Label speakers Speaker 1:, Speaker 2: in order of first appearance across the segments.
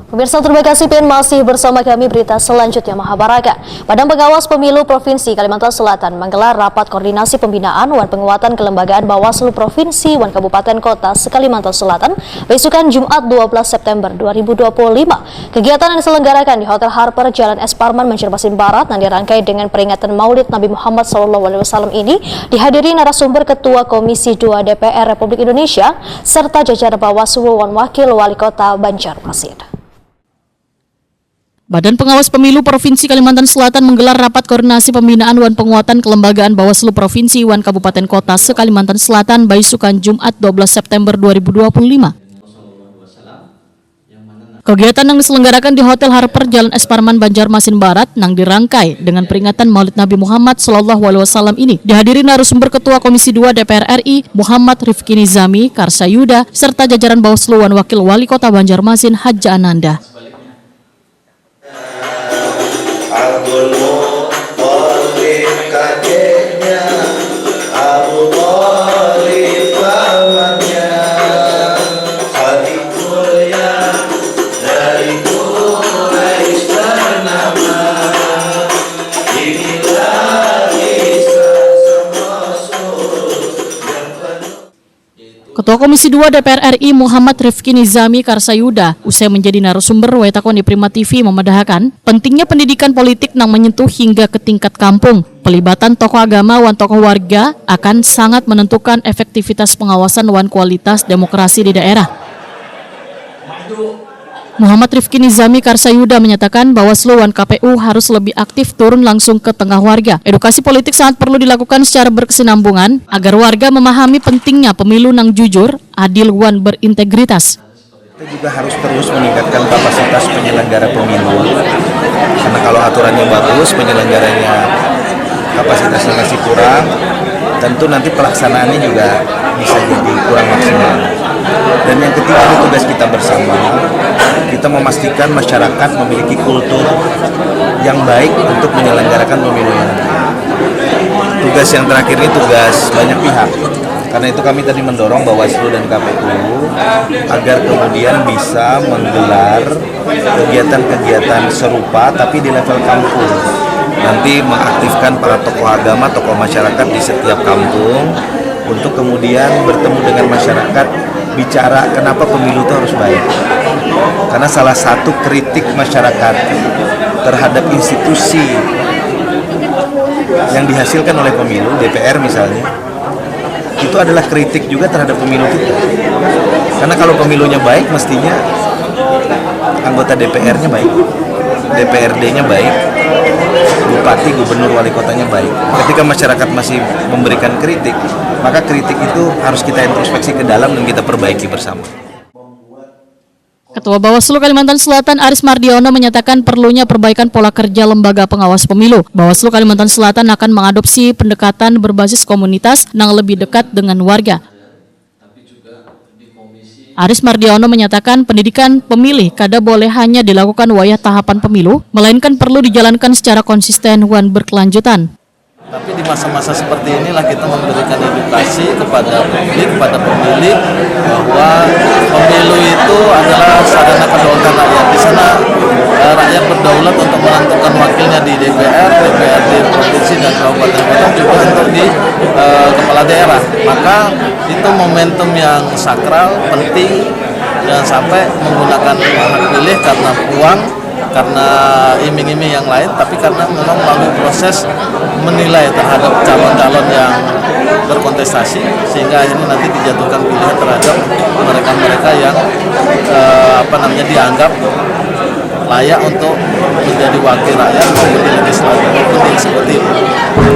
Speaker 1: Pemirsa, terima kasih PIN masih bersama kami. Berita selanjutnya Mahabharata. Badan Pengawas Pemilu Provinsi Kalimantan Selatan menggelar rapat koordinasi pembinaan dan penguatan kelembagaan Bawaslu Provinsi dan Kabupaten Kota se-Kalimantan Selatan besokan Jumat 12 September 2025. Kegiatan yang diselenggarakan di Hotel Harper Jalan S. Parman, Banjarmasin Barat yang dirangkai dengan peringatan Maulid Nabi Muhammad SAW ini dihadiri narasumber Ketua Komisi 2 DPR Republik Indonesia serta jajaran Bawaslu dan Wakil Wali Kota Banjarmasin.
Speaker 2: Badan Pengawas Pemilu Provinsi Kalimantan Selatan menggelar rapat koordinasi pembinaan dan penguatan kelembagaan Bawaslu Provinsi dan Kabupaten Kota se-Kalimantan Selatan besokan Jumat 12 September 2025. Kegiatan yang diselenggarakan di Hotel Harper Jalan S. Parman, Banjarmasin Barat yang dirangkai dengan peringatan Maulid Nabi Muhammad SAW ini dihadiri narasumber Ketua Komisi 2 DPR RI Muhammad Rifki Nizami Karsayuda serta jajaran Bawaslu dan Wakil Wali Kota Banjarmasin Haji Ananda.
Speaker 3: Abdul Muttalib kakeknya, Abu Thalib pamannya, Khadijah dari Quraisy ternama. Inilah kisah Rasul yang penuh.
Speaker 2: Ketua Komisi 2 DPR RI Muhammad Rifki Nizami Karsayuda usai menjadi narasumber Wetakon di Prima TV memedahkan pentingnya pendidikan politik yang menyentuh hingga ke tingkat kampung. Pelibatan tokoh agama dan tokoh warga akan sangat menentukan efektivitas pengawasan dan kualitas demokrasi di daerah. Muhammad Rifki Nizami Karsayuda menyatakan Bawaslu dan KPU harus lebih aktif turun langsung ke tengah warga. Edukasi politik sangat perlu dilakukan secara berkesinambungan agar warga memahami pentingnya pemilu yang jujur, adil, dan berintegritas.
Speaker 4: Kita juga harus terus meningkatkan kapasitas penyelenggara pemilu. Karena kalau aturannya bagus, penyelenggaranya kapasitasnya masih kurang, tentu nanti pelaksanaannya juga bisa jadi kurang maksimal. Dan yang ketiga, ini tugas kita bersama. Kita memastikan masyarakat memiliki kultur yang baik untuk menyelenggarakan pemilu yang baik. Tugas yang terakhir ini tugas banyak pihak. Karena itu kami tadi mendorong Bawaslu dan KPU agar kemudian bisa menggelar kegiatan-kegiatan serupa tapi di level kampung. Nanti mengaktifkan para tokoh agama, tokoh masyarakat di setiap kampung untuk kemudian bertemu dengan masyarakat, bicara kenapa pemilu itu harus baik. Karena salah satu kritik masyarakat terhadap institusi yang dihasilkan oleh pemilu, DPR misalnya, itu adalah kritik juga terhadap pemilu kita. Karena kalau pemilunya baik, mestinya anggota DPR-nya baik, DPRD-nya baik, bupati, gubernur, wali kotanya baik. Ketika masyarakat masih memberikan kritik, maka kritik itu harus kita introspeksi ke dalam dan kita perbaiki bersama.
Speaker 2: Ketua Bawaslu Kalimantan Selatan Aris Mardiono menyatakan perlunya perbaikan pola kerja lembaga pengawas pemilu. Bawaslu Kalimantan Selatan akan mengadopsi pendekatan berbasis komunitas yang lebih dekat dengan warga. Aris Mardiono menyatakan pendidikan pemilih kada boleh hanya dilakukan wayah tahapan pemilu, melainkan perlu dijalankan secara konsisten dan berkelanjutan.
Speaker 5: Tapi di masa-masa seperti inilah kita memberikan edukasi kepada publik, kepada pemilih bahwa pemilu itu adalah sarana kedaulatan rakyat. Di sana rakyat berdaulat untuk menentukan wakilnya di DPR, DPRD provinsi dan kabupaten kota, juga untuk di kepala daerah. Maka itu momentum yang sakral, penting, jangan sampai menggunakan hak pilih karena uang, karena iming-iming yang lain, tapi karena memang melalui proses menilai terhadap calon-calon yang berkontestasi, sehingga akhirnya nanti dijatuhkan pilihan terhadap mereka-mereka yang dianggap layak untuk menjadi wakil rakyat maupun di legislatif maupun di eksekutif.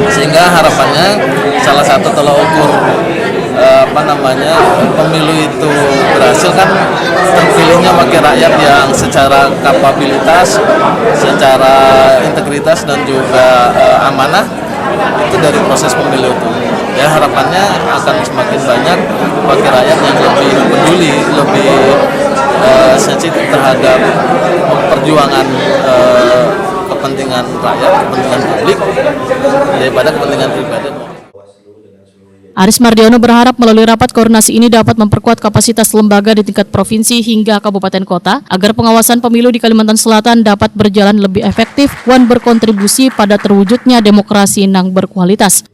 Speaker 5: Sehingga harapannya salah satu tolak ukur pemilu itu berhasil kan terpilihnya wakil rakyat yang secara kapabilitas, secara integritas dan juga amanah itu dari proses pemilu itu. Ya, harapannya akan semakin banyak wakil rakyat yang lebih peduli, lebih sensitif terhadap perjuangan kepentingan rakyat, kepentingan publik daripada kepentingan pribadi.
Speaker 2: Aris Mardiono berharap melalui rapat koordinasi ini dapat memperkuat kapasitas lembaga di tingkat provinsi hingga kabupaten kota agar pengawasan pemilu di Kalimantan Selatan dapat berjalan lebih efektif dan berkontribusi pada terwujudnya demokrasi yang berkualitas.